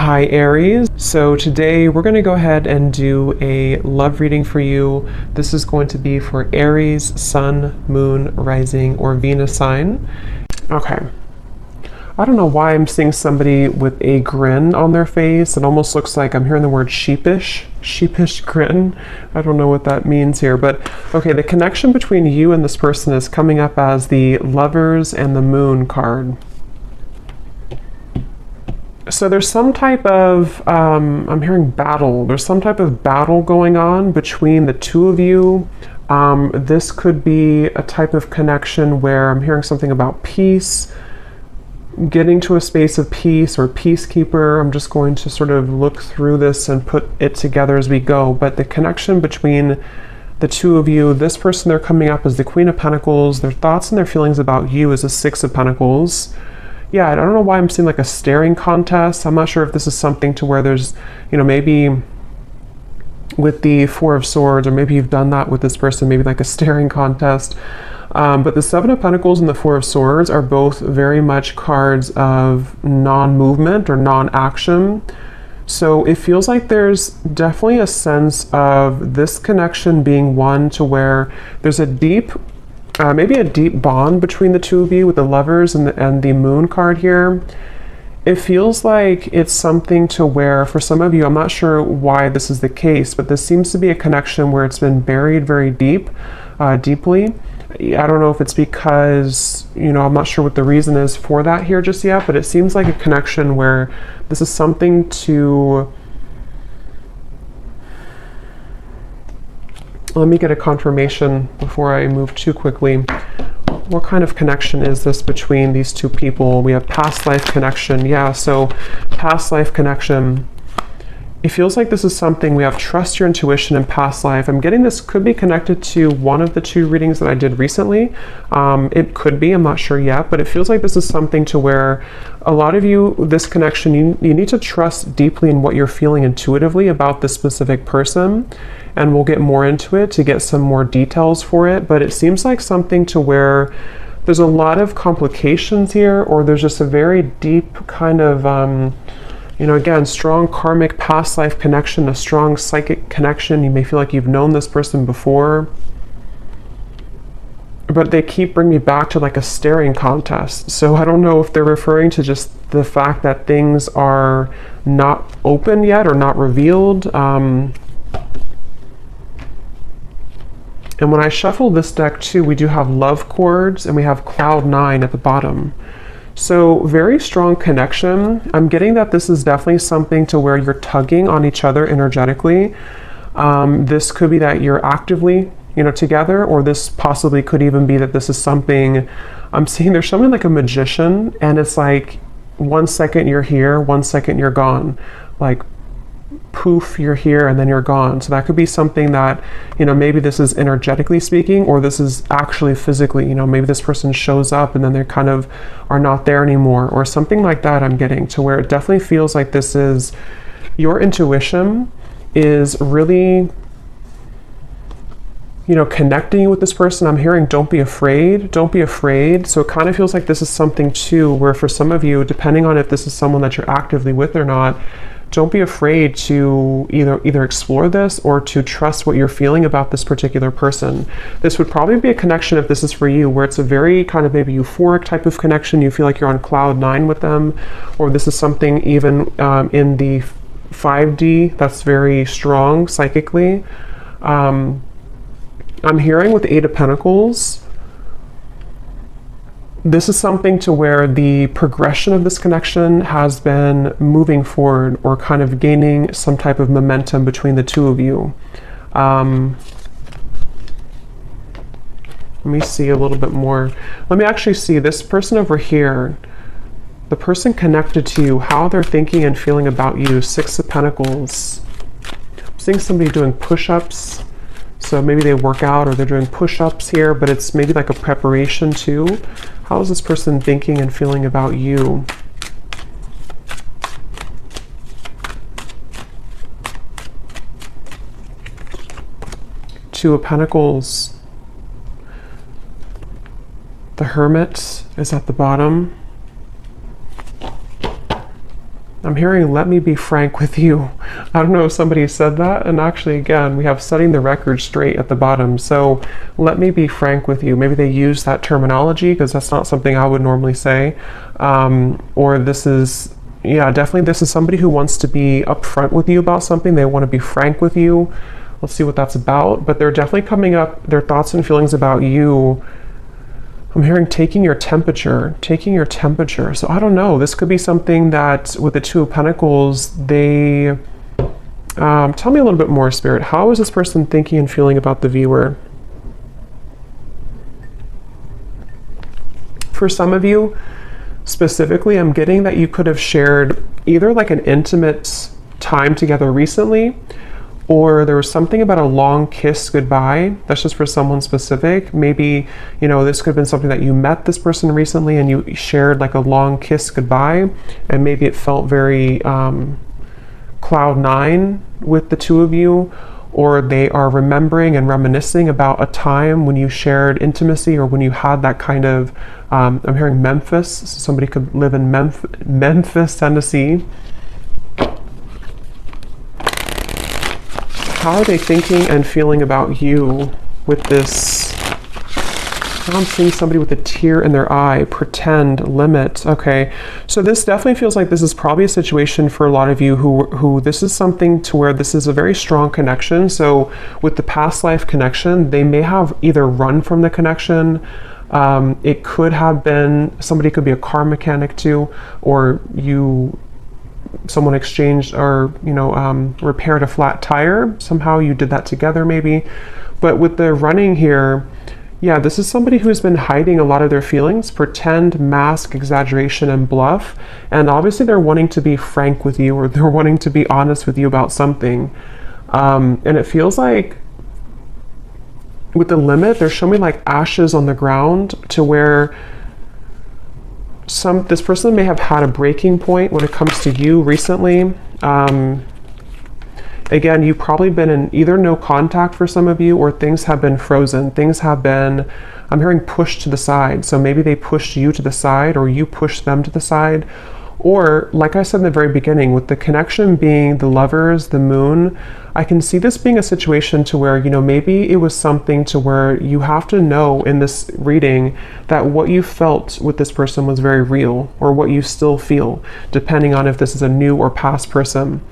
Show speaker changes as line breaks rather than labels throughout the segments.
Hi Aries. So today we're going to go ahead and do a love reading for you. This is going to be for Aries, Sun, Moon, Rising, or Venus sign. Okay. I don't know why I'm seeing somebody with a grin on their face. It almost looks like I'm hearing the word sheepish grin. I don't know what that means here, but okay, the connection between you and this person is coming up as the Lovers and the Moon card. So there's some type of, I'm hearing battle. There's some type of battle going on between the two of you. This could be a type of connection where I'm hearing something about peace, getting to a space of peace or peacekeeper. I'm just going to sort of look through this and put it together as we go. But the connection between the two of you, this person, they're coming up as the Queen of Pentacles. Their thoughts and their feelings about you is a Six of Pentacles. Yeah, I don't know why I'm seeing like a staring contest. I'm not sure if this is something to where there's, maybe with the Four of Swords, or maybe you've done that with this person, maybe like a staring contest. But the Seven of Pentacles and the Four of Swords are both very much cards of non-movement or non-action. So it feels like there's definitely a sense of this connection being one to where there's a deep maybe a deep bond between the two of you with the Lovers and the Moon card here. It feels like it's something to where, for some of you, I'm not sure why this is the case, but this seems to be a connection where it's been buried very deeply. I don't know if it's because, I'm not sure what the reason is for that here just yet, but it seems like a connection where this is something to... Let me get a confirmation before I move too quickly. What kind of connection is this between these two people? We have past life connection. Yeah, so past life connection. It feels like this is something we have trust your intuition in past life. I'm getting this could be connected to one of the two readings that I did recently. It could be, I'm not sure yet, but it feels like this is something to where a lot of you, this connection, you need to trust deeply in what you're feeling intuitively about this specific person. And we'll get more into it to get some more details for it. But it seems like something to where there's a lot of complications here, or there's just a very deep kind of, again, strong karmic past life connection, a strong psychic connection. You may feel like you've known this person before. But they keep bringing me back to like a staring contest. So I don't know if they're referring to just the fact that things are not open yet or not revealed. And when I shuffle this deck too, we do have love chords and we have cloud 9 at the bottom. So very strong connection. I'm getting that this is definitely something to where you're tugging on each other energetically. This could be that you're actively, together, or this possibly could even be that this is something, I'm seeing there's something like a magician, and it's like 1 second you're here, 1 second you're gone. Like poof, you're here and then you're gone. So that could be something that, maybe this is energetically speaking, or this is actually physically, maybe this person shows up and then they kind of are not there anymore, or something like that. I'm getting to where it definitely feels like this is your intuition is really, connecting you with this person. I'm hearing don't be afraid. So it kind of feels like this is something too where for some of you, depending on if this is someone that you're actively with or not, don't be afraid to either explore this or to trust what you're feeling about this particular person. This would probably be a connection, if this is for you, where it's a very kind of maybe euphoric type of connection. You feel like you're on cloud 9 with them, or this is something even in the 5D that's very strong psychically. I'm hearing with the Eight of Pentacles, this is something to where the progression of this connection has been moving forward or kind of gaining some type of momentum between the two of you. Let me see a little bit more. Let me actually see this person over here, the person connected to you, how they're thinking and feeling about you. Six of Pentacles. I'm seeing somebody doing push-ups. So maybe they work out or they're doing push-ups here, but it's maybe like a preparation too. How is this person thinking and feeling about you? Two of Pentacles. The Hermit is at the bottom. I'm hearing, let me be frank with you. I don't know if somebody said that. And actually, again, we have setting the record straight at the bottom. So let me be frank with you. Maybe they use that terminology because that's not something I would normally say. Or this is, yeah, definitely this is somebody who wants to be upfront with you about something. They want to be frank with you. Let's see what that's about. But they're definitely coming up, their thoughts and feelings about you. I'm hearing taking your temperature. So I don't know. This could be something that with the Two of Pentacles, they... tell me a little bit more, Spirit. How is this person thinking and feeling about the viewer? For some of you, specifically, I'm getting that you could have shared either like an intimate time together recently, or there was something about a long kiss goodbye. That's just for someone specific. Maybe, you know, this could have been something that you met this person recently and you shared like a long kiss goodbye, and maybe it felt very cloud nine with the two of you, or they are remembering and reminiscing about a time when you shared intimacy or when you had that kind of, I'm hearing Memphis, so somebody could live in Memphis, Tennessee. How are they thinking and feeling about you with this? Now I'm seeing somebody with a tear in their eye, pretend, limit. Okay, so this definitely feels like this is probably a situation for a lot of you who this is something to where this is a very strong connection. So with the past life connection, they may have either run from the connection. It could have been, somebody could be a car mechanic too, or someone exchanged or, repaired a flat tire. Somehow you did that together maybe. But with the running here, yeah, this is somebody who's been hiding a lot of their feelings, pretend, mask, exaggeration, and bluff. And obviously they're wanting to be frank with you, or they're wanting to be honest with you about something. And it feels like with the limit, they're showing me like ashes on the ground, to where this person may have had a breaking point when it comes to you recently. Again, you've probably been in either no contact for some of you, or things have been frozen. Things have been, I'm hearing, pushed to the side. So maybe they pushed you to the side, or you pushed them to the side. Or, like I said in the very beginning, with the connection being the lovers, the moon, I can see this being a situation to where, maybe it was something to where you have to know in this reading that what you felt with this person was very real, or what you still feel, depending on if this is a new or past person.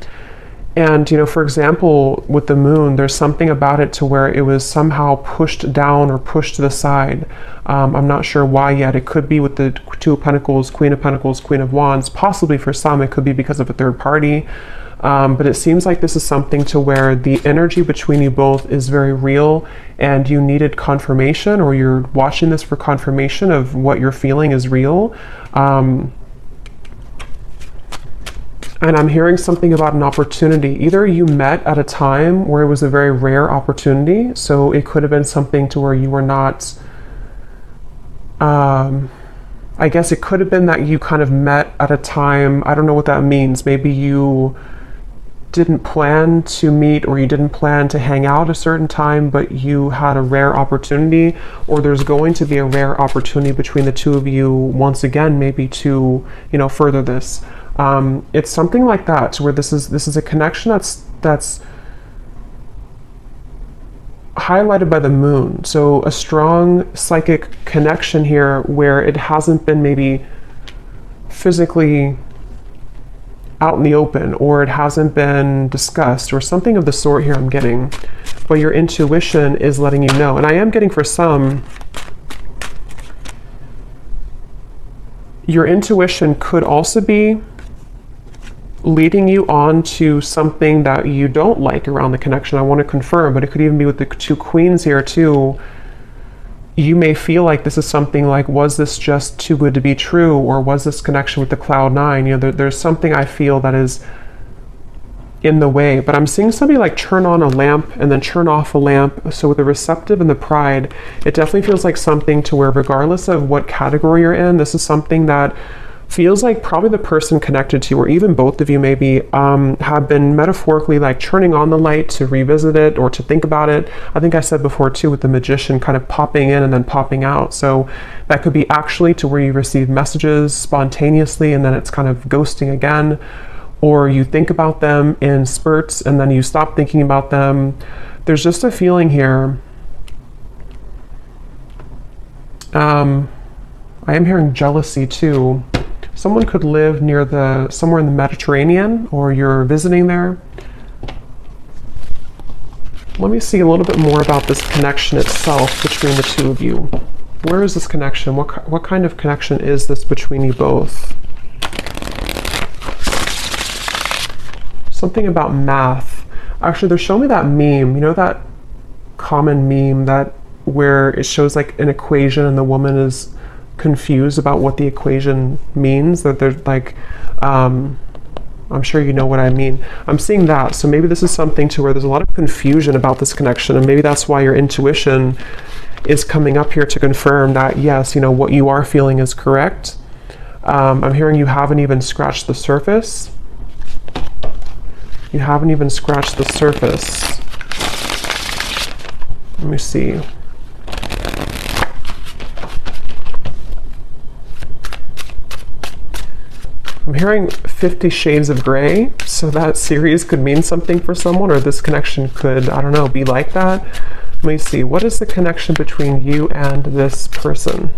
And, for example, with the moon, there's something about it to where it was somehow pushed down or pushed to the side. I'm not sure why yet. It could be with the Two of Pentacles, Queen of Wands. Possibly for some, it could be because of a third party. But it seems like this is something to where the energy between you both is very real, and you needed confirmation, or you're watching this for confirmation of what you're feeling is real. And I'm hearing something about an opportunity. Either you met at a time where it was a very rare opportunity. So it could have been something to where you were not, I guess it could have been that you kind of met at a time, I don't know what that means. Maybe you didn't plan to meet, or you didn't plan to hang out a certain time, but you had a rare opportunity, or there's going to be a rare opportunity between the two of you once again, maybe to, further this. It's something like that, where this is a connection that's highlighted by the moon. So a strong psychic connection here, where it hasn't been maybe physically out in the open, or it hasn't been discussed, or something of the sort here I'm getting, but your intuition is letting you know. And I am getting, for some, your intuition could also be leading you on to something that you don't like around the connection. I want to confirm, but it could even be with the two queens here too. You may feel like this is something like, was this just too good to be true? Or was this connection with the cloud nine? There's something I feel that is in the way, but I'm seeing somebody like turn on a lamp and then turn off a lamp. So with the receptive and the pride, it definitely feels like something to where, regardless of what category you're in, this is something that feels like probably the person connected to you, or even both of you maybe, have been metaphorically like turning on the light to revisit it or to think about it. I think I said before too, with the Magician kind of popping in and then popping out. So that could be actually to where you receive messages spontaneously and then it's kind of ghosting again. or you think about them in spurts and then you stop thinking about them. There's just a feeling here. I am hearing jealousy too. Someone could live near somewhere in the Mediterranean, or you're visiting there. Let me see a little bit more about this connection itself between the two of you. Where is this connection? What kind of connection is this between you both? Something about math. Actually, they're showing me that meme. You know that common meme where it shows like an equation and the woman is confused about what the equation means, that they're like, I'm sure you know what I mean. I'm seeing that. So maybe this is something to where there's a lot of confusion about this connection, and maybe that's why your intuition is coming up here to confirm that, yes, what you are feeling is correct. I'm hearing you haven't even scratched the surface. You haven't even scratched the surface. Let me see. I'm hearing 50 Shades of Grey, so that series could mean something for someone, or this connection could, I don't know, be like that. Let me see. What is the connection between you and this person?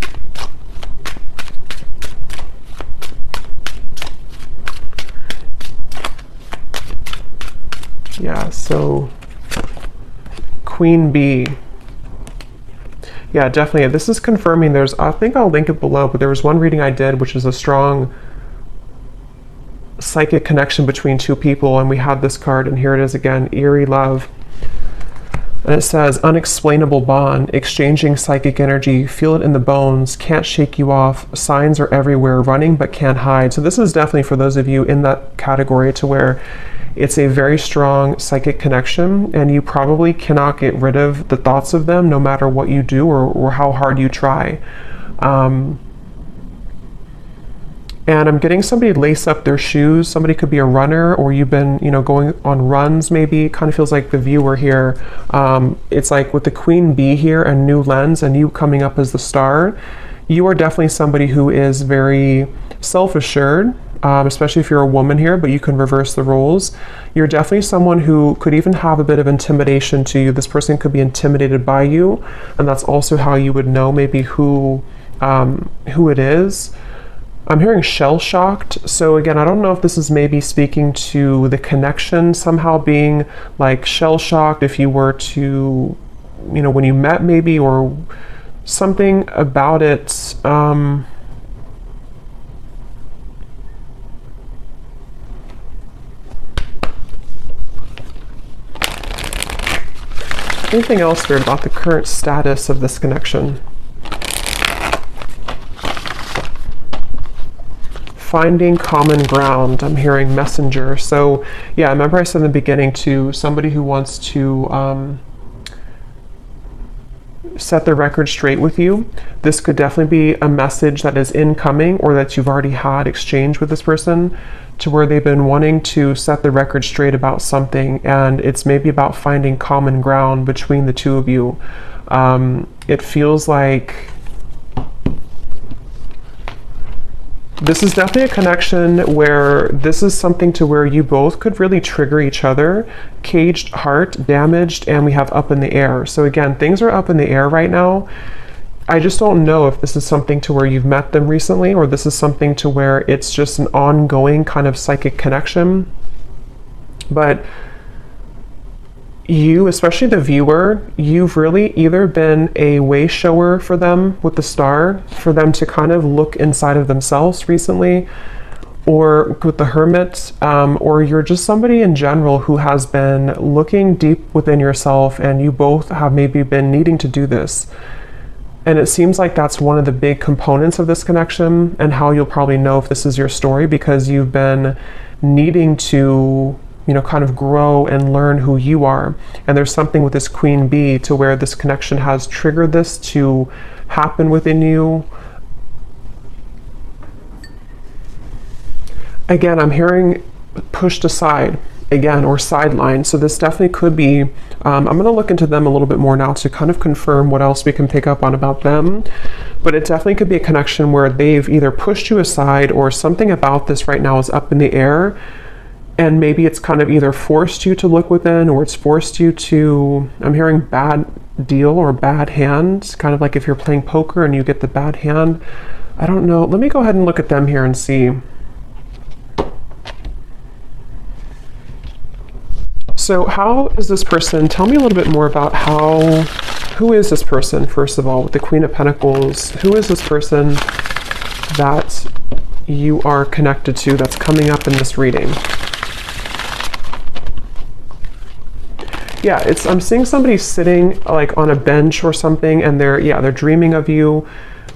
Yeah, so Queen Bee. Yeah, definitely. This is confirming I think I'll link it below, but there was one reading I did, which is a strong psychic connection between two people, and we had this card, and here it is again, Aries Love. And it says, unexplainable bond, exchanging psychic energy, feel it in the bones, can't shake you off, signs are everywhere, running but can't hide. So this is definitely for those of you in that category to where it's a very strong psychic connection, and you probably cannot get rid of the thoughts of them no matter what you do or how hard you try. And I'm getting somebody lace up their shoes. Somebody could be a runner, or you've been, going on runs maybe. It kind of feels like the viewer here. It's like with the Queen Bee here and New Lens and you coming up as the star, you are definitely somebody who is very self-assured, especially if you're a woman here, but you can reverse the roles. You're definitely someone who could even have a bit of intimidation to you. This person could be intimidated by you, and that's also how you would know maybe who it is. I'm hearing shell-shocked. So again, I don't know if this is maybe speaking to the connection somehow being like shell-shocked if you were to, when you met maybe, or something about it. Anything else weird about the current status of this connection? Finding common ground. I'm hearing messenger. So yeah, remember I said in the beginning to somebody who wants to set the record straight with you. This could definitely be a message that is incoming, or that you've already had exchange with this person, to where they've been wanting to set the record straight about something, and it's maybe about finding common ground between the two of you. It feels like this is definitely a connection where this is something to where you both could really trigger each other. Caged heart, damaged, and we have up in the air. So again, things are up in the air right now. I just don't know if this is something to where you've met them recently, or this is something to where it's just an ongoing kind of psychic connection. But you, especially the viewer, you've really either been a way shower for them with the star, for them to kind of look inside of themselves recently, or with the Hermit, or you're just somebody in general who has been looking deep within yourself, and you both have maybe been needing to do this. And it seems like that's one of the big components of this connection, and how you'll probably know if this is your story, because you've been needing to kind of grow and learn who you are. And there's something with this Queen Bee to where this connection has triggered this to happen within you. Again, I'm hearing pushed aside again, or sidelined. So this definitely could be, I'm going to look into them a little bit more now to kind of confirm what else we can pick up on about them. But it definitely could be a connection where they've either pushed you aside, or something about this right now is up in the air. And maybe it's kind of either forced you to look within, or it's forced you to, I'm hearing bad deal or bad hand, kind of like if you're playing poker and you get the bad hand. I don't know. Let me go ahead and look at them here and see. So how is this person, tell me a little bit more about who is this person, first of all, with the Queen of Pentacles? Who is this person that you are connected to that's coming up in this reading? Yeah, I'm seeing somebody sitting like on a bench or something, and they're dreaming of you,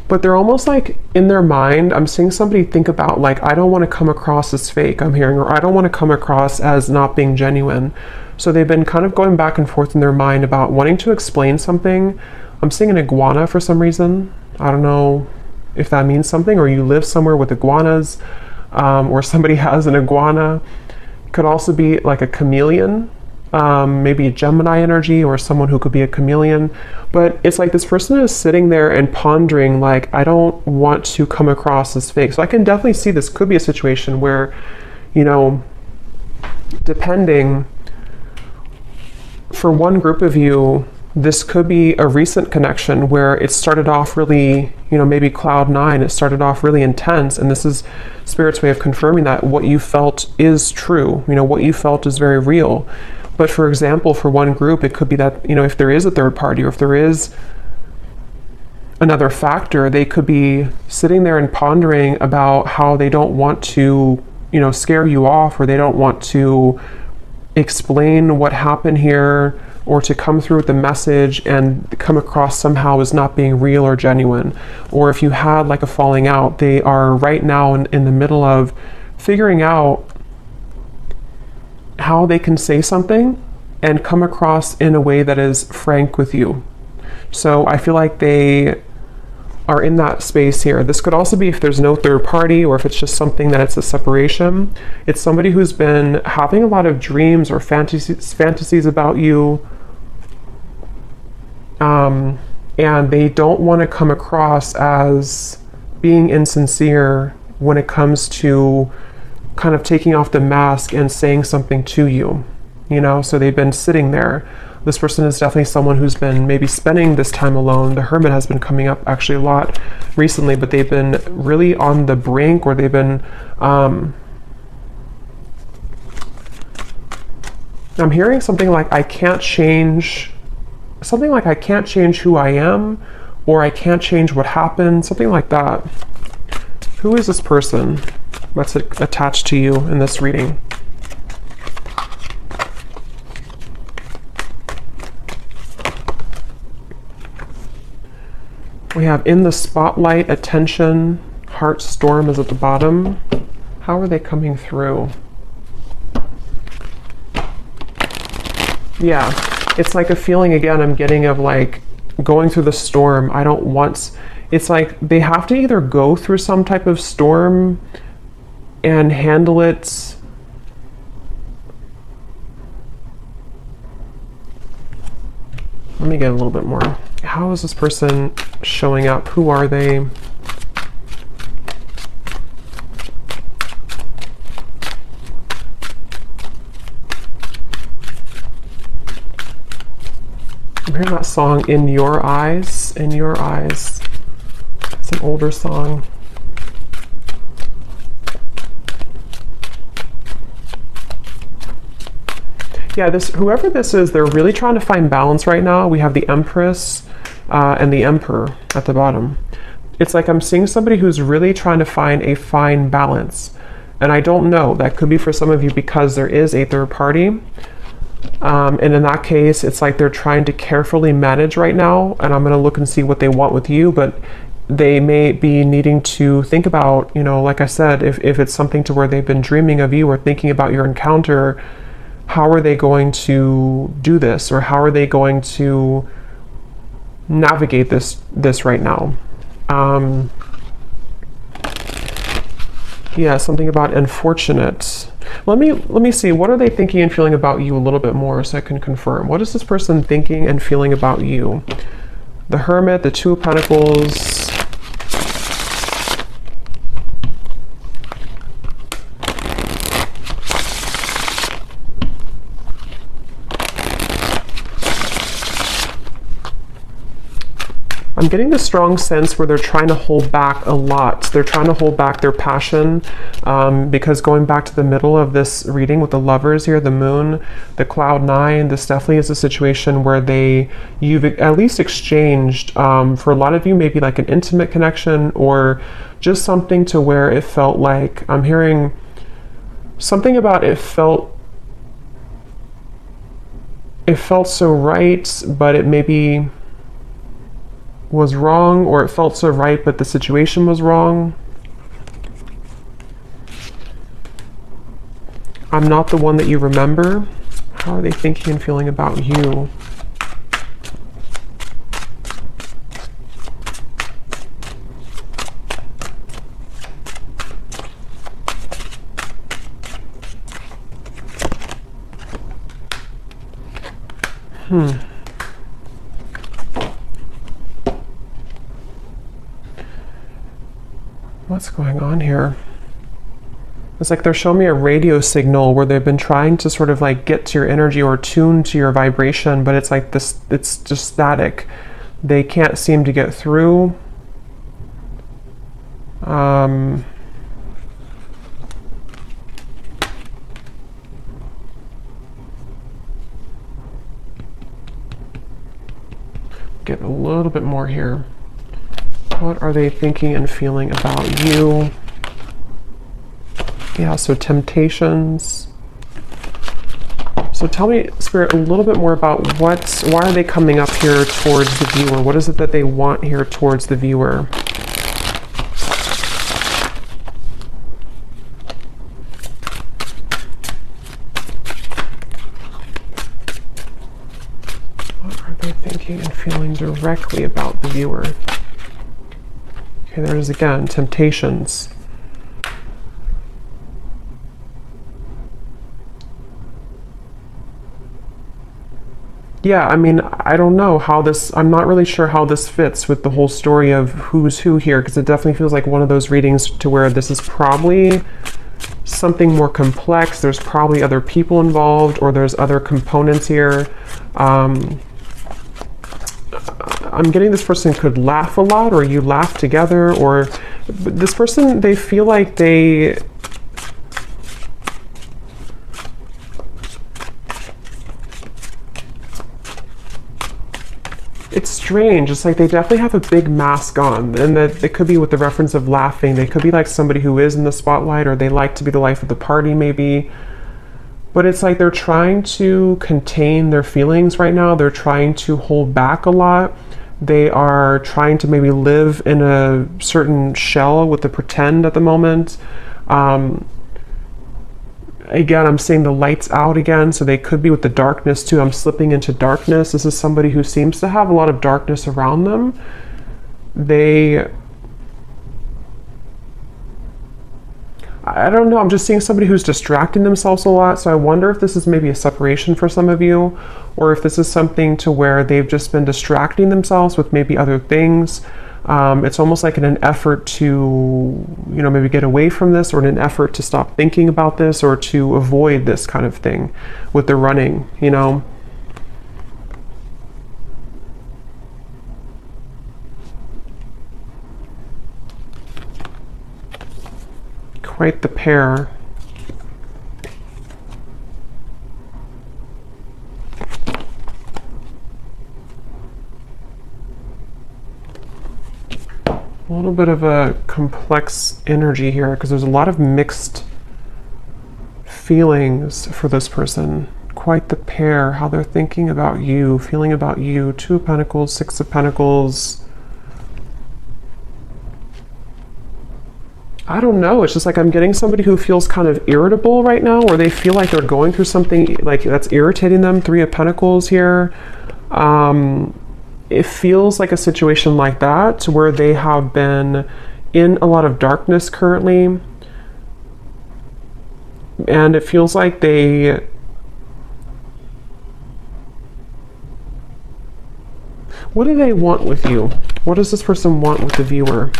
but they're almost like in their mind, I'm seeing somebody think about like, I don't want to come across as fake, I'm hearing, or I don't want to come across as not being genuine. So they've been kind of going back and forth in their mind about wanting to explain something. I'm seeing an iguana for some reason. I don't know if that means something, or you live somewhere with iguanas, or somebody has an iguana. It could also be like a chameleon. Maybe a Gemini energy, or someone who could be a chameleon. But it's like this person is sitting there and pondering like, I don't want to come across as fake. So I can definitely see this could be a situation where, you know, depending, for one group of you, this could be a recent connection where it started off really, you know, maybe cloud nine, it started off really intense, and this is Spirit's way of confirming that what you felt is true, you know, what you felt is very real. But for example, for one group, it could be that, you know, if there is a third party, or if there is another factor, they could be sitting there and pondering about how they don't want to, you know, scare you off, or they don't want to explain what happened here, or to come through with the message and come across somehow as not being real or genuine. Or if you had like a falling out, they are right now in the middle of figuring out how they can say something and come across in a way that is frank with you. So I feel like they are in that space here. This could also be if there's no third party, or if it's just something that it's a separation. It's somebody who's been having a lot of dreams or fantasies about you, and they don't want to come across as being insincere when it comes to kind of taking off the mask and saying something to you, you know. So they've been sitting there. This person is definitely someone who's been maybe spending this time alone. The Hermit has been coming up actually a lot recently, but they've been really on the brink, or they've been I'm hearing something like I can't change who I am, or I can't change what happened, something like that. Who is this person that's attached to you in this reading? We have in the spotlight, attention, heart storm is at the bottom. How are they coming through? Yeah, it's like a feeling again I'm getting of like going through the storm. I don't want, it's like they have to either go through some type of storm and handle it. Let me get a little bit more. How is this person showing up? Who are they? I'm hearing that song, In Your Eyes, In Your Eyes. It's an older song. Yeah, whoever this is, they're really trying to find balance right now. We have the Empress and the Emperor at the bottom. It's like I'm seeing somebody who's really trying to find a fine balance. And I don't know, that could be for some of you because there is a third party. And in that case, it's like they're trying to carefully manage right now. And I'm going to look and see what they want with you. But they may be needing to think about, you know, like I said, if it's something to where they've been dreaming of you or thinking about your encounter, how are they going to do this, or how are they going to navigate this right now? Yeah, something about unfortunate. Let me see, what are they thinking and feeling about you a little bit more so I can confirm. What is this person thinking and feeling about you? The Hermit, the Two of Pentacles. I'm getting the strong sense where they're trying to hold back a lot. They're trying to hold back their passion, because going back to the middle of this reading with the lovers here, the moon, the cloud 9, this definitely is a situation where you've at least exchanged, for a lot of you, maybe like an intimate connection, or just something to where it felt like, I'm hearing something about it felt so right, but it maybe was wrong, or it felt so right but the situation was wrong. I'm not the one that you remember. How are they thinking and feeling about you? What's going on here? It's like they're showing me a radio signal where they've been trying to sort of like get to your energy or tune to your vibration, but it's like this, it's just static. They can't seem to get through. Get a little bit more here. What are they thinking and feeling about you? Yeah, so temptations. So tell me, Spirit, a little bit more about why are they coming up here towards the viewer? What is it that they want here towards the viewer? What are they thinking and feeling directly about the viewer? Okay, there's again, temptations. Yeah, I mean, I don't know how this, I'm not really sure how this fits with the whole story of who's who here, because it definitely feels like one of those readings to where this is probably something more complex. There's probably other people involved, or there's other components here. I'm getting this person could laugh a lot, or you laugh together, or this person, they feel like it's strange. It's like they definitely have a big mask on, and that it could be with the reference of laughing. They could be like somebody who is in the spotlight, or they like to be the life of the party maybe. But it's like they're trying to contain their feelings right now. They're trying to hold back a lot. They are trying to maybe live in a certain shell with the pretend at the moment. Again, I'm seeing the lights out again, so they could be with the darkness too. I'm slipping into darkness. This is somebody who seems to have a lot of darkness around them. I don't know, I'm just seeing somebody who's distracting themselves a lot, so I wonder if this is maybe a separation for some of you, or if this is something to where they've just been distracting themselves with maybe other things. It's almost like in an effort to, you know, maybe get away from this, or in an effort to stop thinking about this, or to avoid this kind of thing with the running, you know. Quite the pair. A little bit of a complex energy here, because there's a lot of mixed feelings for this person. Quite the pair, how they're thinking about you, feeling about you. 2 of Pentacles, 6 of Pentacles. I don't know, it's just like I'm getting somebody who feels kind of irritable right now, or they feel like they're going through something like that's irritating them. 3 of Pentacles here. It feels like a situation like that, where they have been in a lot of darkness currently. And it feels like what do they want with you? What does this person want with the viewer?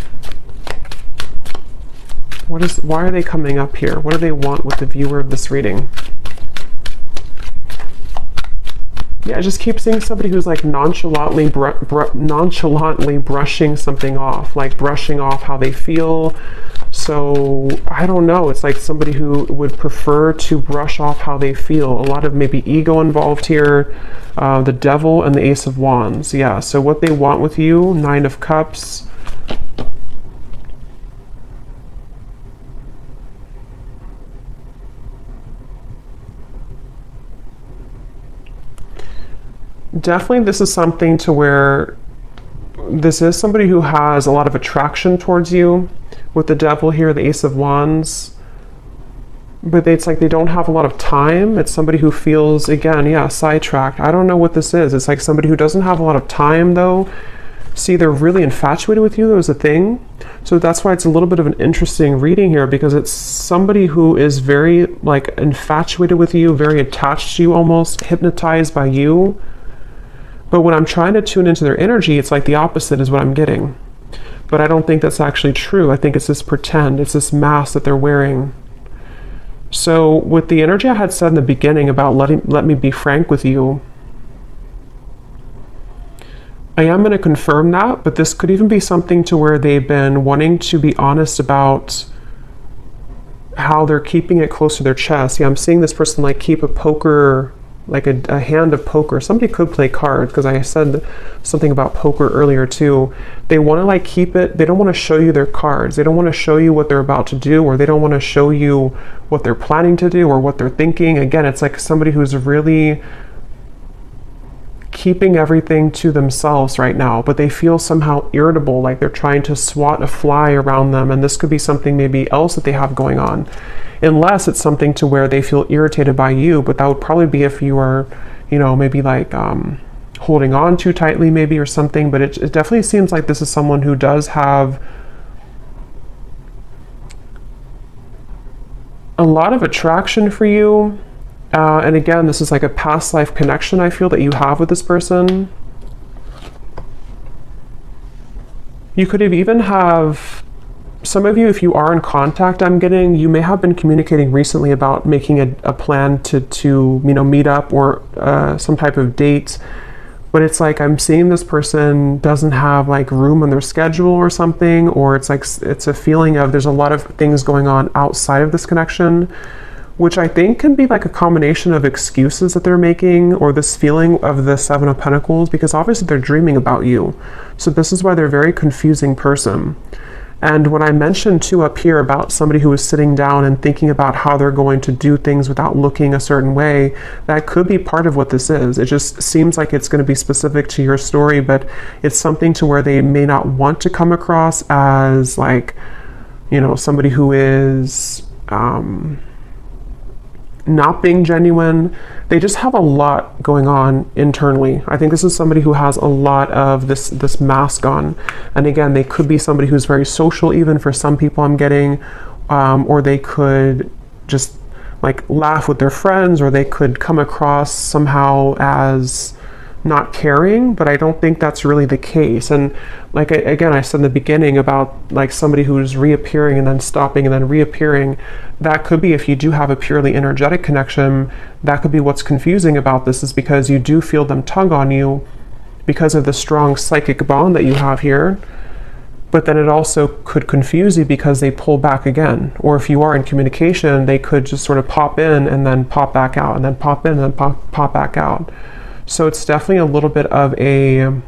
Why are they coming up here? What do they want with the viewer of this reading? Yeah, I just keep seeing somebody who's like nonchalantly brushing something off, like brushing off how they feel. So I don't know, it's like somebody who would prefer to brush off how they feel. A lot of maybe ego involved here. The Devil and the Ace of Wands. Yeah, so what they want with you, Nine of Cups. Definitely this is something to where this is somebody who has a lot of attraction towards you. With the Devil here, the Ace of Wands. But it's like they don't have a lot of time. It's somebody who feels, again, yeah, sidetracked. I don't know what this is. It's like somebody who doesn't have a lot of time, though. See, they're really infatuated with you. That was a thing. So that's why it's a little bit of an interesting reading here, because it's somebody who is very, like, infatuated with you, very attached to you, almost hypnotized by you. But when I'm trying to tune into their energy, it's like the opposite is what I'm getting. But I don't think that's actually true. I think it's this pretend. It's this mask that they're wearing. So with the energy I had said in the beginning about let me be frank with you, I am going to confirm that, but this could even be something to where they've been wanting to be honest about how they're keeping it close to their chest. Yeah, I'm seeing this person like keep a poker, like a hand of poker. Somebody could play cards, because I said something about poker earlier too. They want to like keep it, they don't want to show you their cards. They don't want to show you what they're about to do, or they don't want to show you what they're planning to do or what they're thinking. Again, it's like somebody who's really keeping everything to themselves right now, but they feel somehow irritable, like they're trying to swat a fly around them. And this could be something maybe else that they have going on. Unless it's something to where they feel irritated by you, but that would probably be if you are, you know, maybe like holding on too tightly maybe or something. But it definitely seems like this is someone who does have a lot of attraction for you. And again, this is like a past life connection I feel that you have with this person. You could have even have, some of you, if you are in contact, I'm getting, you may have been communicating recently about making a plan to you know, meet up or some type of date. But it's like I'm seeing this person doesn't have like room on their schedule or something, or it's like it's a feeling of there's a lot of things going on outside of this connection, which I think can be like a combination of excuses that they're making, or this feeling of the Seven of Pentacles, because obviously they're dreaming about you. So this is why they're a very confusing person. And when I mentioned too up here about somebody who is sitting down and thinking about how they're going to do things without looking a certain way, that could be part of what this is. It just seems like it's going to be specific to your story, but it's something to where they may not want to come across as like, you know, somebody who is not being genuine. They just have a lot going on internally. I think this is somebody who has a lot of this mask on. And again, they could be somebody who's very social, even for some people I'm getting, or they could just like laugh with their friends, or they could come across somehow as not caring, but I don't think that's really the case. And like again, I said in the beginning about like somebody who's reappearing and then stopping and then reappearing. That could be, if you do have a purely energetic connection, that could be what's confusing about this, is because you do feel them tug on you because of the strong psychic bond that you have here. But then it also could confuse you because they pull back again. Or if you are in communication, they could just sort of pop in and then pop back out, and then pop in and then pop back out. So it's definitely a little bit of a,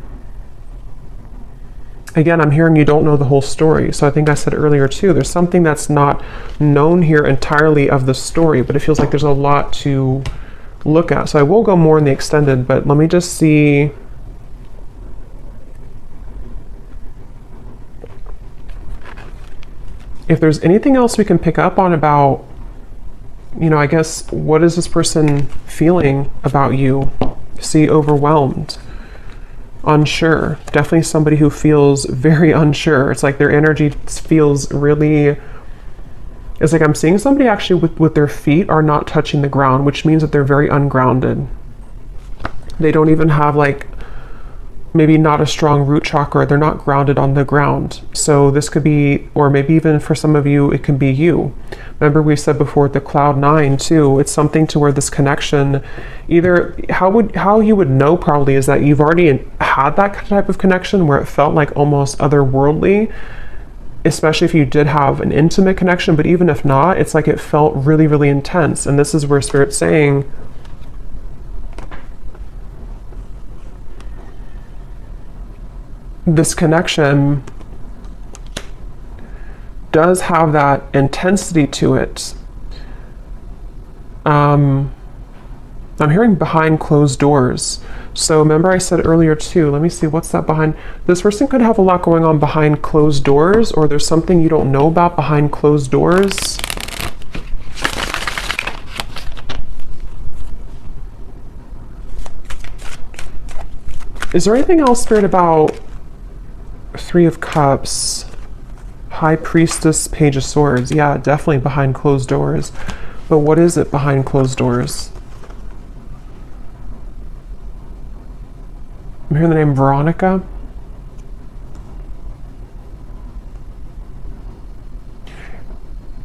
again, I'm hearing you don't know the whole story. So I think I said earlier too, there's something that's not known here entirely of the story, but it feels like there's a lot to look at. So I will go more in the extended, but let me just see. If there's anything else we can pick up on about, you know, I guess, what is this person feeling about you? See, overwhelmed, unsure. Definitely somebody who feels very unsure. It's like their energy feels really, it's like I'm seeing somebody actually with their feet are not touching the ground, which means that they're very ungrounded. They don't even have like maybe not a strong root chakra. They're not grounded on the ground. So this could be, or maybe even for some of you, it can be you. Remember we said before the cloud 9 too, it's something to where this connection, either how you would know probably is that you've already had that type of connection where it felt like almost otherworldly, especially if you did have an intimate connection, but even if not, it's like it felt really, really intense. And this is where Spirit's saying, this connection does have that intensity to it. I'm hearing behind closed doors. So remember I said earlier too, let me see, what's that behind? This person could have a lot going on behind closed doors, or there's something you don't know about behind closed doors. Is there anything else, Spirit, about Three of Cups, High Priestess, Page of Swords? Yeah, definitely behind closed doors. But what is it behind closed doors? I'm hearing the name Veronica.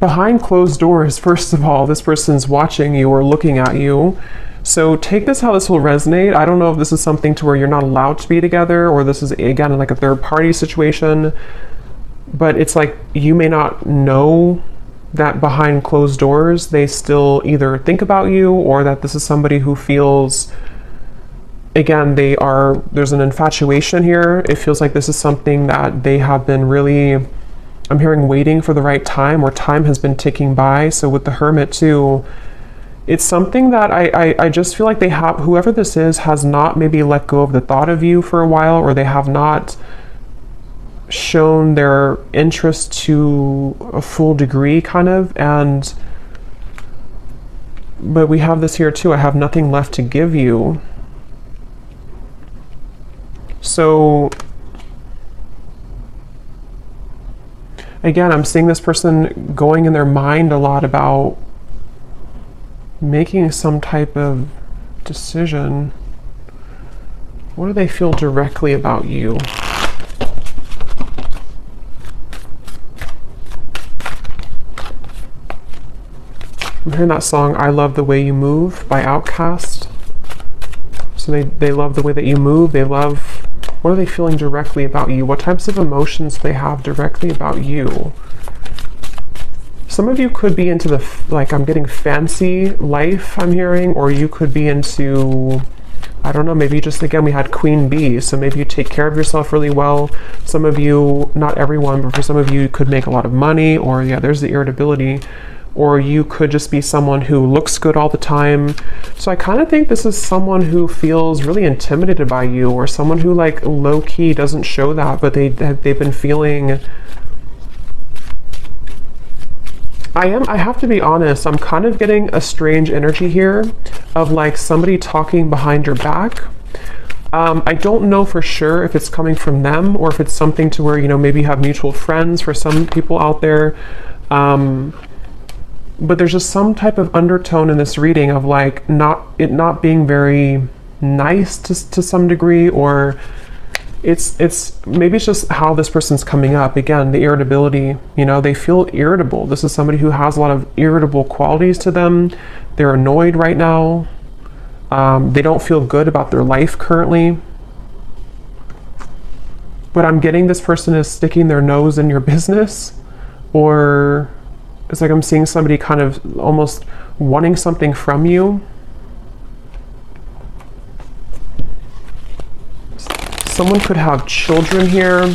Behind closed doors, first of all, this person's watching you or looking at you. So take this how this will resonate. I don't know if this is something to where you're not allowed to be together, or this is, again, like a third party situation. But it's like you may not know that behind closed doors, they still either think about you, or that this is somebody who feels, again, there's an infatuation here. It feels like this is something that they have been really, I'm hearing, waiting for the right time, or time has been ticking by. So with the Hermit too, it's something that I just feel like they have, whoever this is, has not maybe let go of the thought of you for a while, or they have not shown their interest to a full degree, kind of. But we have this here too, I have nothing left to give you. So again, I'm seeing this person going in their mind a lot about making some type of decision. What do they feel directly about you? I'm hearing that song, I Love the Way You Move by Outkast. So they love the way that you move. They love, what are they feeling directly about you? What types of emotions do they have directly about you? Some of you could be into the, like, I'm getting fancy life, I'm hearing, or you could be into, I don't know, maybe just, again, we had Queen Bee, so maybe you take care of yourself really well. Some of you, not everyone, but for some of you, you could make a lot of money, or yeah, there's the irritability. Or you could just be someone who looks good all the time. So I kind of think this is someone who feels really intimidated by you, or someone who, like, low-key doesn't show that, but they've been feeling, I have to be honest, I'm kind of getting a strange energy here of like somebody talking behind your back. I don't know for sure if it's coming from them, or if it's something to where, you know, maybe you have mutual friends for some people out there. But there's just some type of undertone in this reading of like not being very nice to some degree, or it's maybe it's just how this person's coming up. Again, the irritability, you know, they feel irritable. This is somebody who has a lot of irritable qualities to them. They're annoyed right now. They don't feel good about their life currently. But I'm getting this person is sticking their nose in your business, or it's like I'm seeing somebody kind of almost wanting something from you. Someone could have children here,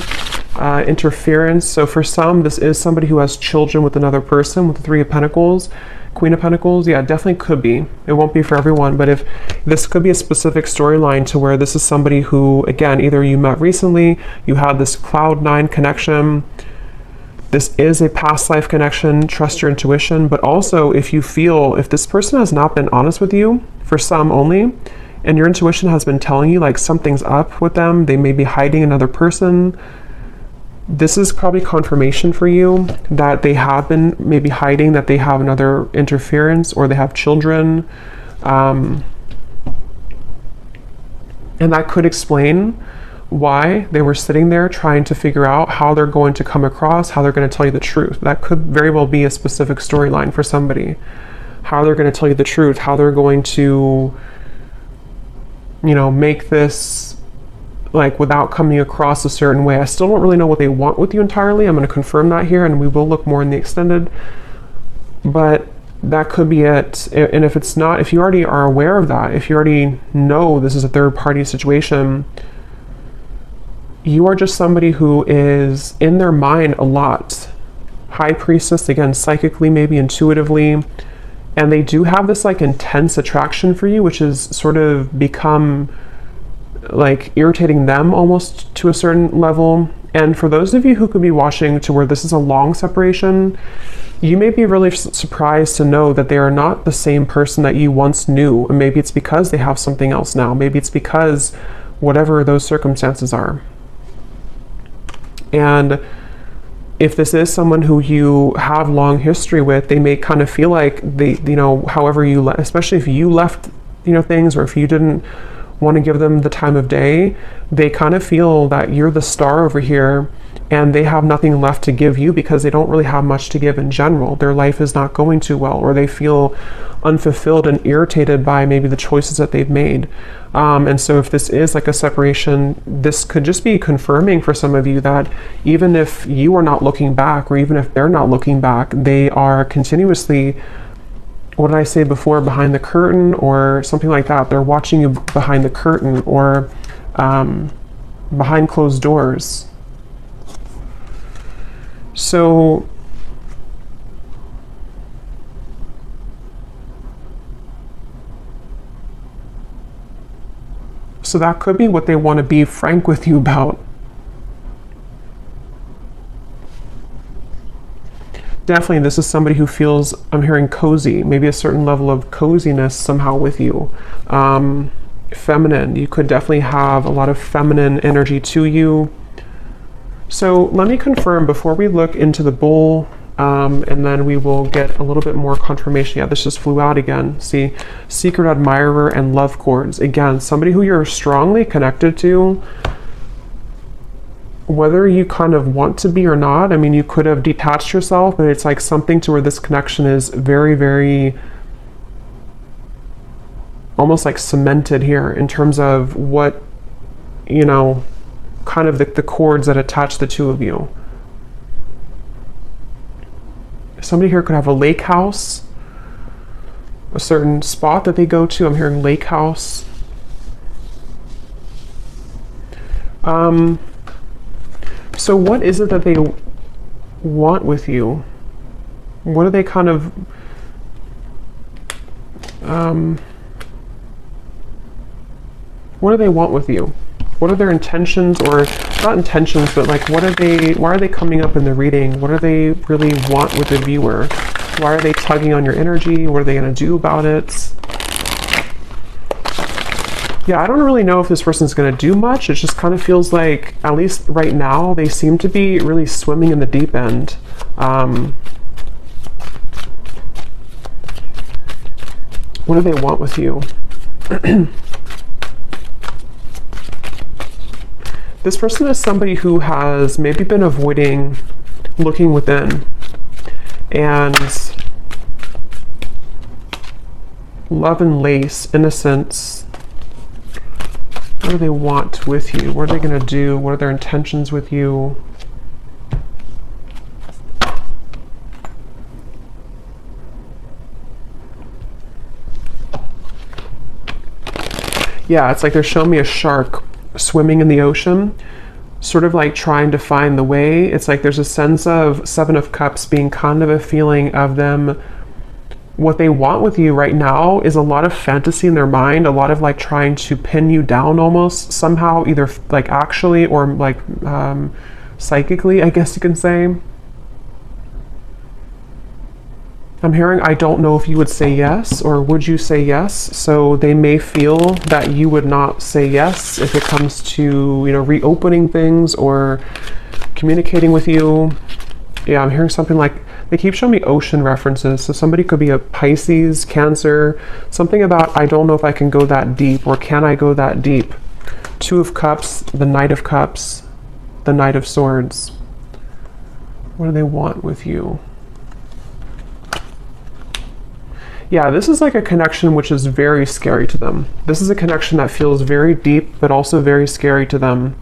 interference. So for some, this is somebody who has children with another person, with the Three of Pentacles, Queen of Pentacles. Yeah, it definitely could be. It won't be for everyone, but if this could be a specific storyline to where this is somebody who, again, either you met recently, you had this Cloud 9 connection. This is a past life connection, trust your intuition, but also if you feel, if this person has not been honest with you, for some only, and your intuition has been telling you like something's up with them, they may be hiding another person, this is probably confirmation for you that they have been maybe hiding, that they have another interference, or they have children. And that could explain why they were sitting there trying to figure out how they're going to come across, how they're going to tell you the truth. That could very well be a specific storyline for somebody. How they're going to tell you the truth, how they're going to, you know, make this like without coming across a certain way. I still don't really know what they want with you entirely. I'm going to confirm that here, and we will look more in the extended, but that could be it. And if it's not, if you already are aware of that, if you already know this is a third party situation, you are just somebody who is in their mind a lot. High priestess, again, psychically, maybe intuitively, and they do have this like intense attraction for you, which has sort of become like irritating them almost to a certain level. And for those of you who could be watching to where this is a long separation, you may be really surprised to know that they are not the same person that you once knew. And maybe it's because they have something else now. Maybe it's because whatever those circumstances are. And if this is someone who you have long history with, they may kind of feel like they, you know, however you, especially if you left, you know, things, or if you didn't want to give them the time of day, they kind of feel that you're the star over here and they have nothing left to give you because they don't really have much to give in general. Their life is not going too well, or they feel unfulfilled and irritated by maybe the choices that they've made. And so if this is like a separation, this could just be confirming for some of you that even if you are not looking back, or even if they're not looking back, they are continuously, what did I say before, behind the curtain or something like that. They're watching you behind the curtain, or behind closed doors. So that could be what they want to be frank with you about. Definitely, this is somebody who feels, I'm hearing cozy, maybe a certain level of coziness somehow with you. Feminine, you could definitely have a lot of feminine energy to you. So let me confirm before we look into the bull, and then we will get a little bit more confirmation. Yeah, this just flew out again. See, secret admirer and love cords. Again, somebody who you're strongly connected to, whether you kind of want to be or not. I mean, you could have detached yourself, but it's like something to where this connection is very, very almost like cemented here in terms of what, you know, kind of the cords that attach the two of you. Somebody here could have a lake house, a certain spot that they go to. I'm hearing lake house. So what is it that they want with you? What are they kind of, what do they want with you? What are their intentions, or not intentions, but like what are they, why are they coming up in the reading? What do they really want with the viewer? Why are they tugging on your energy? What are they going to do about it? Yeah, I don't really know if this person's going to do much. It just kind of feels like, at least right now, they seem to be really swimming in the deep end. What do they want with you? This person is somebody who has maybe been avoiding looking within, and love and lace, innocence. What do they want with you? What are they going to do? What are their intentions with you? Yeah, it's like they're showing me a shark swimming in the ocean, sort of like trying to find the way. It's like there's a sense of Seven of Cups being kind of a feeling of them. What they want with you right now is a lot of fantasy in their mind, a lot of like trying to pin you down almost somehow, either like actually or like psychically, I guess you can say. I'm hearing, I don't know if you would say yes, or would you say yes? So they may feel that you would not say yes if it comes to, you know, reopening things or communicating with you. Yeah, I'm hearing something like, they keep showing me ocean references. So somebody could be a Pisces, Cancer, something about, I don't know if I can go that deep, or can I go that deep? Two of Cups, the Knight of Cups, the Knight of Swords. What do they want with you? Yeah, this is like a connection which is very scary to them. This is a connection that feels very deep, but also very scary to them.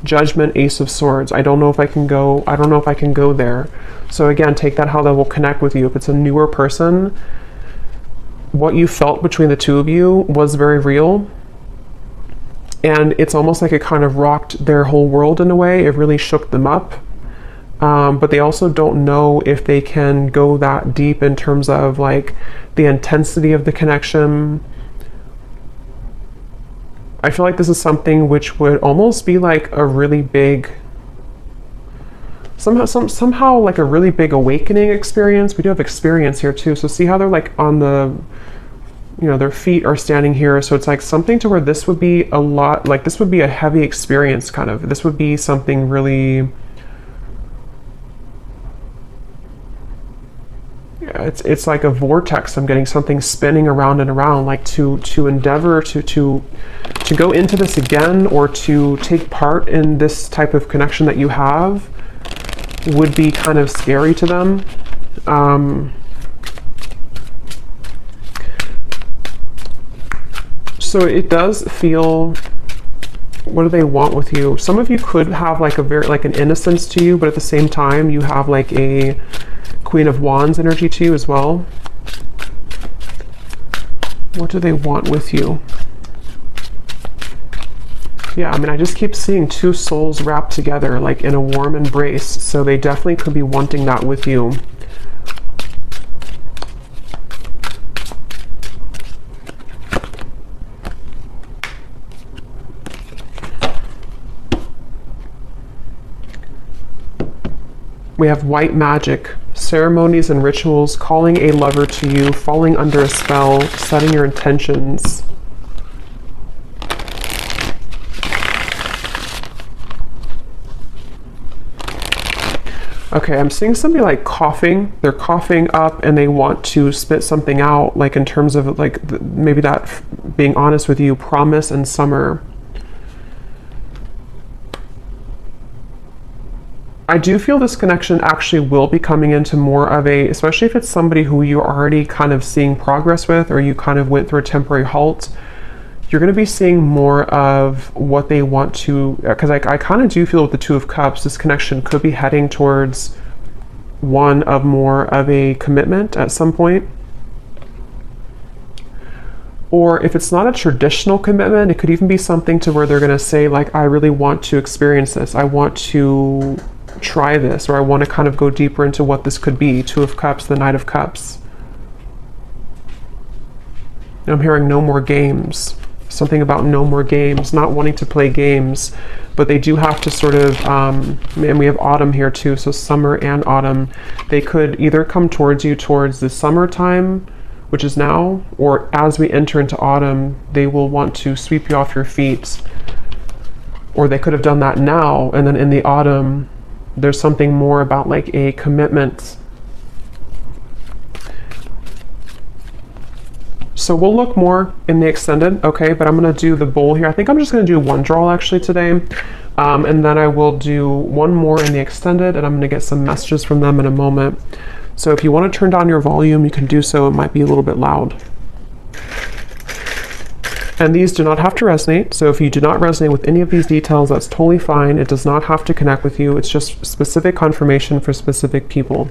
Judgment, Ace of Swords. I don't know if I can go there. So again, take that how that will connect with you. If it's a newer person, what you felt between the two of you was very real. And it's almost like it kind of rocked their whole world in a way. It really shook them up. But they also don't know if they can go that deep in terms of like the intensity of the connection. I feel like this is something which would almost be like a really big, somehow like a really big awakening experience. We do have experience here too. So see how they're like on the, you know, their feet are standing here. So it's like something to where this would be a lot, like this would be a heavy experience kind of. This would be something really, it's like a vortex. I'm getting something spinning around and around, like to endeavor to go into this again, or to take part in this type of connection that you have would be kind of scary to them. So it does feel, what do they want with you? Some of you could have like a very, like an innocence to you, but at the same time you have like a Queen of Wands energy to you as well. What do they want with you? Yeah, I mean, I just keep seeing two souls wrapped together, like in a warm embrace. So they definitely could be wanting that with you. We have white magic, ceremonies and rituals, calling a lover to you, falling under a spell, setting your intentions. Okay, I'm seeing somebody like coughing. They're coughing up and they want to spit something out, like in terms of like maybe that being honest with you, promise and summer. I do feel this connection actually will be coming into more of a, especially if it's somebody who you're already kind of seeing progress with, or you kind of went through a temporary halt, you're going to be seeing more of what they want to, because I kind of do feel with the Two of Cups, this connection could be heading towards one of more of a commitment at some point. Or if it's not a traditional commitment, it could even be something to where they're going to say like, I really want to experience this. I want to try this, or I want to kind of go deeper into what this could be. Two of Cups, the Knight of Cups. I'm hearing no more games. Something about no more games, not wanting to play games, but they do have to sort of, and we have autumn here too, so summer and autumn. They could either come towards you towards the summertime, which is now, or as we enter into autumn, they will want to sweep you off your feet. Or they could have done that now, and then in the autumn, there's something more about like a commitment. So we'll look more in the extended, okay, but I'm going to do the bowl here. I think I'm just going to do one draw actually today, and then I will do one more in the extended, and I'm going to get some messages from them in a moment. So if you want to turn down your volume, you can do so. It might be a little bit loud. And these do not have to resonate. So if you do not resonate with any of these details, that's totally fine. It does not have to connect with you. It's just specific confirmation for specific people.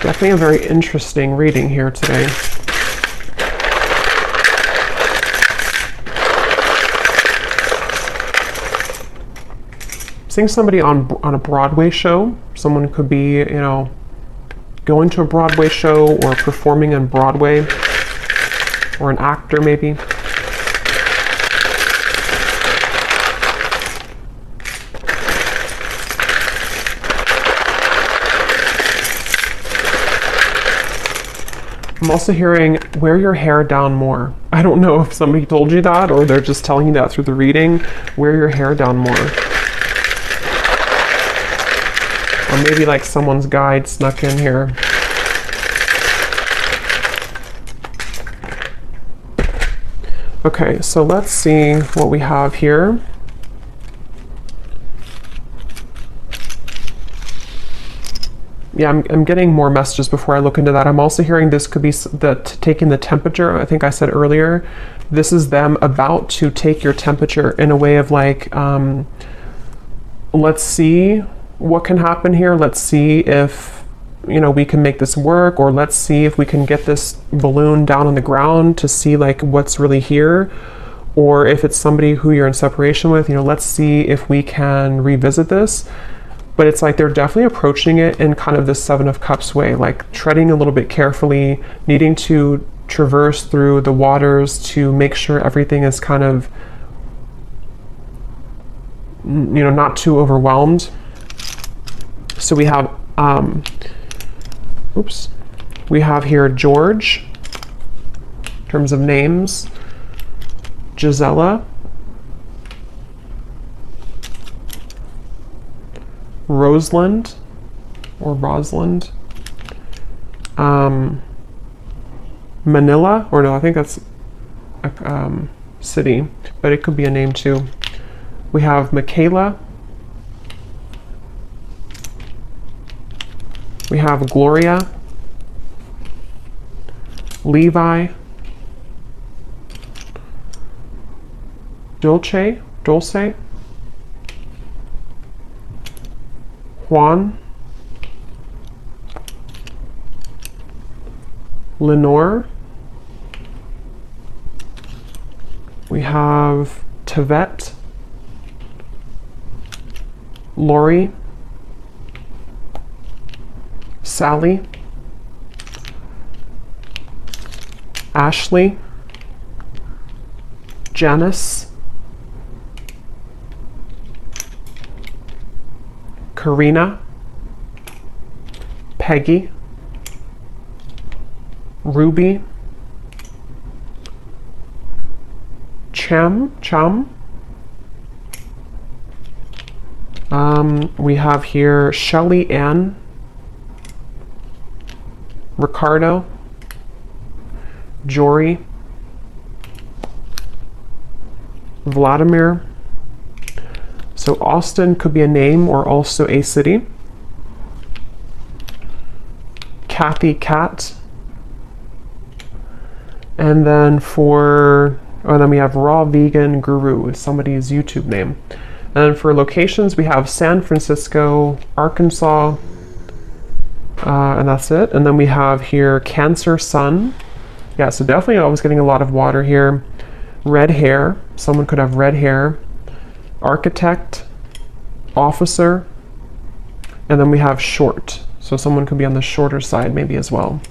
Definitely a very interesting reading here today. Seeing somebody on a Broadway show. Someone could be, you know, going to a Broadway show or performing on Broadway, or an actor maybe. I'm also hearing wear your hair down more. I don't know if somebody told you that or they're just telling you that through the reading. Wear your hair down more. Or maybe like someone's guide snuck in here. Okay, so let's see what we have here. Yeah, I'm getting more messages before I look into that. I'm also hearing this could be taking the temperature. I think I said earlier, this is them about to take your temperature in a way of like, let's see what can happen here. Let's see if, you know, we can make this work, or let's see if we can get this balloon down on the ground to see like what's really here. Or if it's somebody who you're in separation with, you know, let's see if we can revisit this. But it's like they're definitely approaching it in kind of this Seven of Cups way, like treading a little bit carefully, needing to traverse through the waters to make sure everything is kind of, you know, not too overwhelmed. So we have, we have here George, in terms of names, Gisela, Rosalind, or Rosalind, Manila, or no, I think that's a city, but it could be a name too. We have Michaela, we have Gloria, Levi, Dulce, Juan, Lenore, we have Tevet, Lori, Sally, Ashley, Janice, Karina, Peggy, Ruby, Chum. We have here Shelly Ann, Ricardo, Jory, Vladimir. So Austin could be a name or also a city. Kathy Cat. And then then we have Raw Vegan Guru, is somebody's YouTube name. And then for locations, we have San Francisco, Arkansas, and that's it. And then we have here Cancer Sun. Yeah, so definitely I was getting a lot of water here. Red hair, someone could have red hair. Architect, officer, and then we have short. So someone could be on the shorter side maybe as well.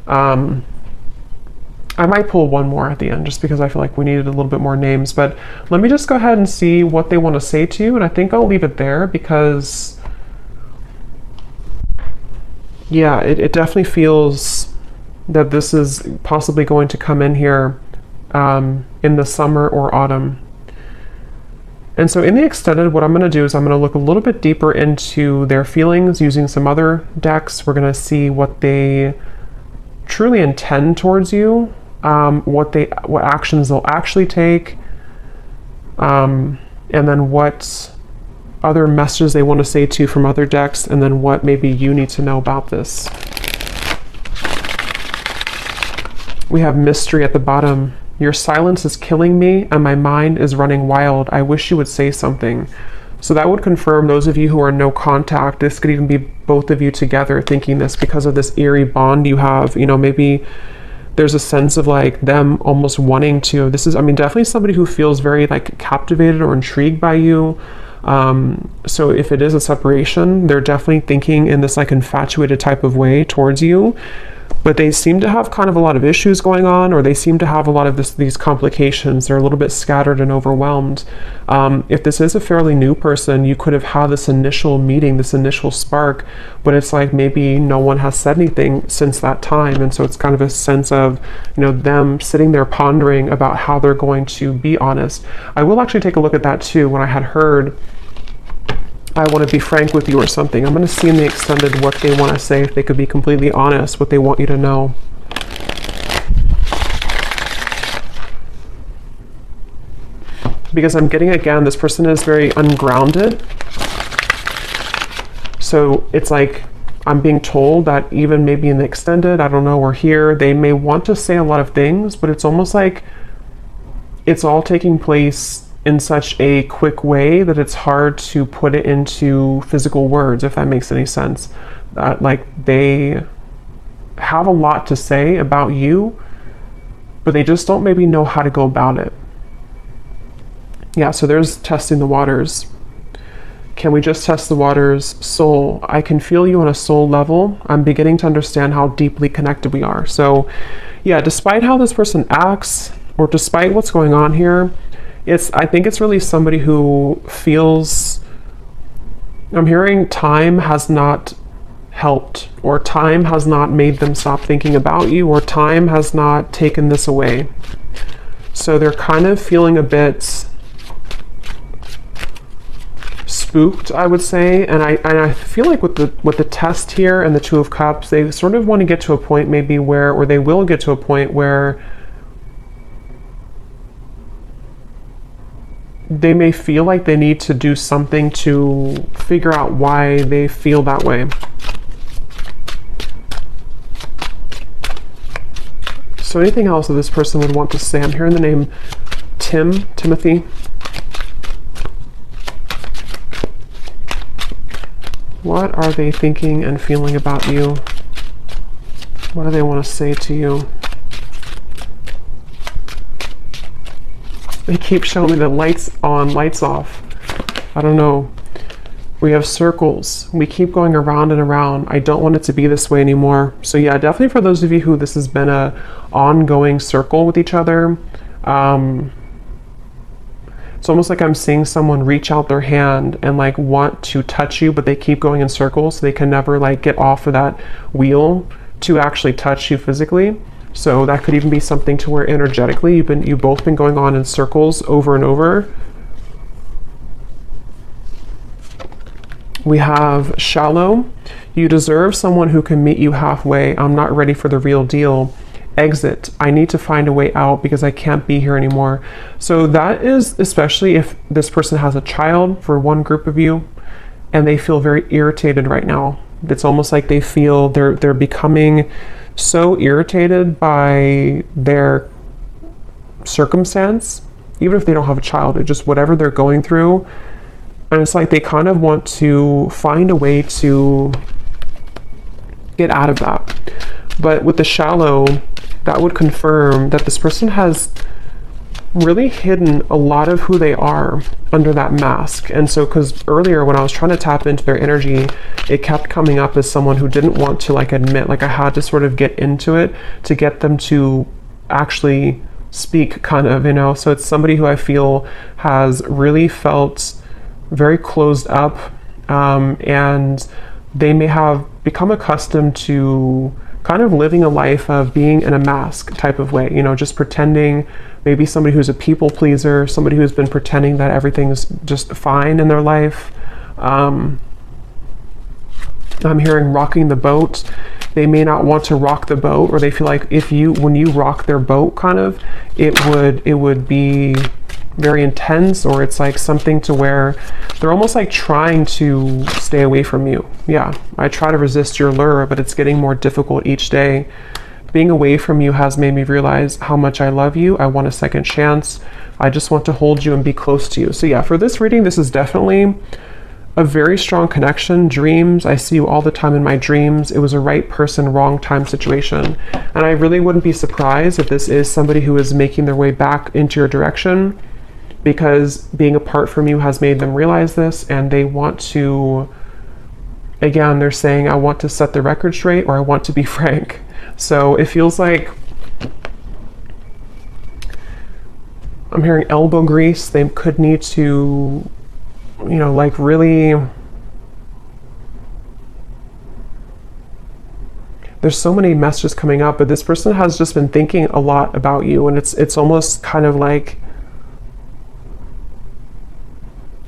I might pull one more at the end just because I feel like we needed a little bit more names, but let me just go ahead and see what they want to say to you, and I think I'll leave it there because, yeah, it definitely feels that this is possibly going to come in here in the summer or autumn. And so in the extended, what I'm going to do is I'm going to look a little bit deeper into their feelings using some other decks. We're going to see what they truly intend towards you, what actions they'll actually take, and then what other messages they want to say to you from other decks, and then what maybe you need to know about this. We have mystery at the bottom. Your silence is killing me and my mind is running wild. I wish you would say something. So that would confirm those of you who are no contact. This could even be both of you together thinking this because of this eerie bond you have. You know, maybe there's a sense of like them almost wanting to, definitely somebody who feels very like captivated or intrigued by you. So if it is a separation, they're definitely thinking in this like infatuated type of way towards you. But they seem to have kind of a lot of issues going on, or they seem to have a lot of these complications. They're a little bit scattered and overwhelmed. If this is a fairly new person, you could have had this initial meeting, this initial spark, but it's like maybe no one has said anything since that time. And so it's kind of a sense of, you know, them sitting there pondering about how they're going to be honest. I will actually take a look at that too. When I had heard I want to be frank with you or something. I'm going to see in the extended what they want to say, if they could be completely honest, what they want you to know. Because I'm getting, again, this person is very ungrounded. So it's like I'm being told that even maybe in the extended, I don't know, or here, they may want to say a lot of things, but it's almost like it's all taking place in such a quick way that it's hard to put it into physical words, if that makes any sense. Like they have a lot to say about you, but they just don't maybe know how to go about it. Yeah, so there's testing the waters. Can we just test the waters? Soul. I can feel you on a soul level. I'm beginning to understand how deeply connected we are. So yeah, despite how this person acts, or despite what's going on here, I think it's really somebody who feels, I'm hearing time has not helped, or time has not made them stop thinking about you, or time has not taken this away. So they're kind of feeling a bit spooked, I would say, and I feel like with the test here and the Two of Cups, they sort of want to get to a point maybe where, or they will get to a point where they may feel like they need to do something to figure out why they feel that way. So anything else that this person would want to say? I'm hearing the name Timothy. What are they thinking and feeling about you? What do they want to say to you? They keep showing me the lights on, lights off. I don't know. We have circles. We keep going around and around. I don't want it to be this way anymore. So yeah, definitely for those of you who this has been a ongoing circle with each other, it's almost like I'm seeing someone reach out their hand and like want to touch you, but they keep going in circles, so they can never like get off of that wheel to actually touch you physically. So that could even be something to where energetically you've both been going on in circles over and over. We have shallow. You deserve someone who can meet you halfway. I'm not ready for the real deal. Exit. I need to find a way out because I can't be here anymore. So that is especially if this person has a child, for one group of you, and they feel very irritated right now. It's almost like they feel they're becoming so irritated by their circumstance, even if they don't have a child, it's just whatever they're going through. And it's like they kind of want to find a way to get out of that. But with the shallow, that would confirm that this person has really hidden a lot of who they are under that mask. And so, because earlier when I was trying to tap into their energy, it kept coming up as someone who didn't want to like admit, like I had to sort of get into it to get them to actually speak, kind of, you know. So it's somebody who I feel has really felt very closed up, and they may have become accustomed to kind of living a life of being in a mask type of way, you know, just pretending. Maybe somebody who's a people pleaser, somebody who's been pretending that everything's just fine in their life. I'm hearing rocking the boat. They may not want to rock the boat, or they feel like when you rock their boat, kind of, it would be very intense, or it's like something to where they're almost like trying to stay away from you. Yeah, I try to resist your lure, but it's getting more difficult each day. Being away from you has made me realize how much I love you. I want a second chance. I just want to hold you and be close to you. So yeah, for this reading, this is definitely a very strong connection. Dreams, I see you all the time in my dreams. It was a right person, wrong time situation. And I really wouldn't be surprised if this is somebody who is making their way back into your direction, because being apart from you has made them realize this, and they want to, again, they're saying, I want to set the record straight, or I want to be frank. So it feels like I'm hearing elbow grease. They could need to, you know, like really, there's so many messages coming up, but this person has just been thinking a lot about you, and it's almost kind of like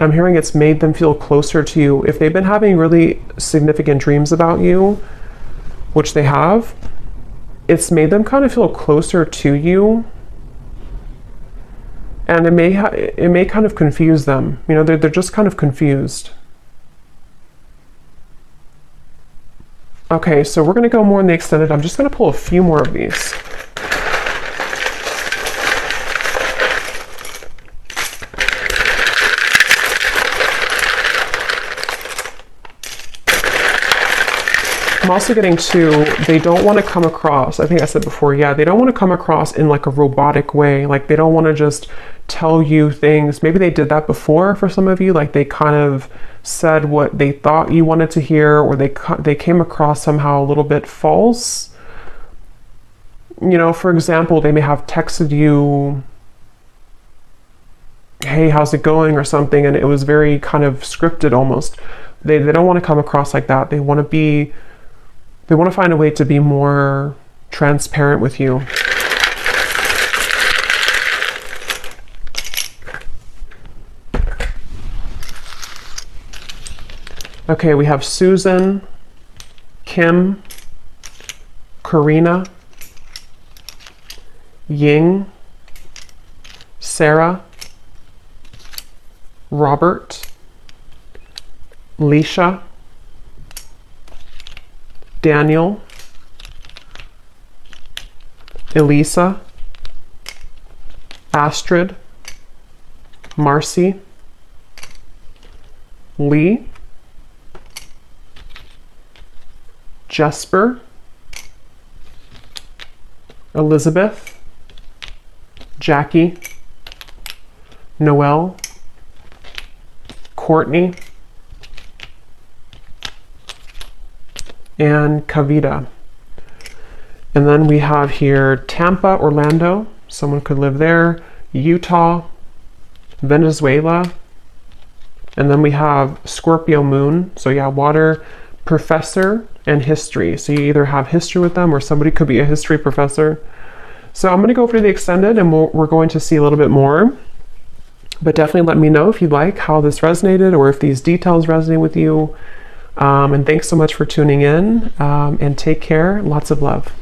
I'm hearing it's made them feel closer to you. If they've been having really significant dreams about you, which they have, it's made them kind of feel closer to you. And it may kind of confuse them. You know, they're just kind of confused. Okay, so we're going to go more in the extended. I'm just going to pull a few more of these. I'm also getting to, they don't want to come across, I think I said before, yeah, they don't want to come across in like a robotic way. Like they don't want to just tell you things. Maybe they did that before for some of you. Like they kind of said what they thought you wanted to hear, or they came across somehow a little bit false. You know, for example, they may have texted you, hey, how's it going, or something, and it was very kind of scripted almost. They don't want to come across like that. They want to find a way to be more transparent with you. Okay, we have Susan, Kim, Karina, Ying, Sarah, Robert, Leisha, Daniel, Elisa, Astrid, Marcy, Lee, Jesper, Elizabeth, Jackie, Noelle, Courtney, and Kavita. And then we have here Tampa, Orlando, someone could live there, Utah, Venezuela, and then we have Scorpio moon, so yeah, water, professor, and history. So you either have history with them or somebody could be a history professor. So I'm going to go for the extended, and we're going to see a little bit more. But definitely let me know if you like how this resonated, or if these details resonate with you. And thanks so much for tuning in, and take care. Lots of love.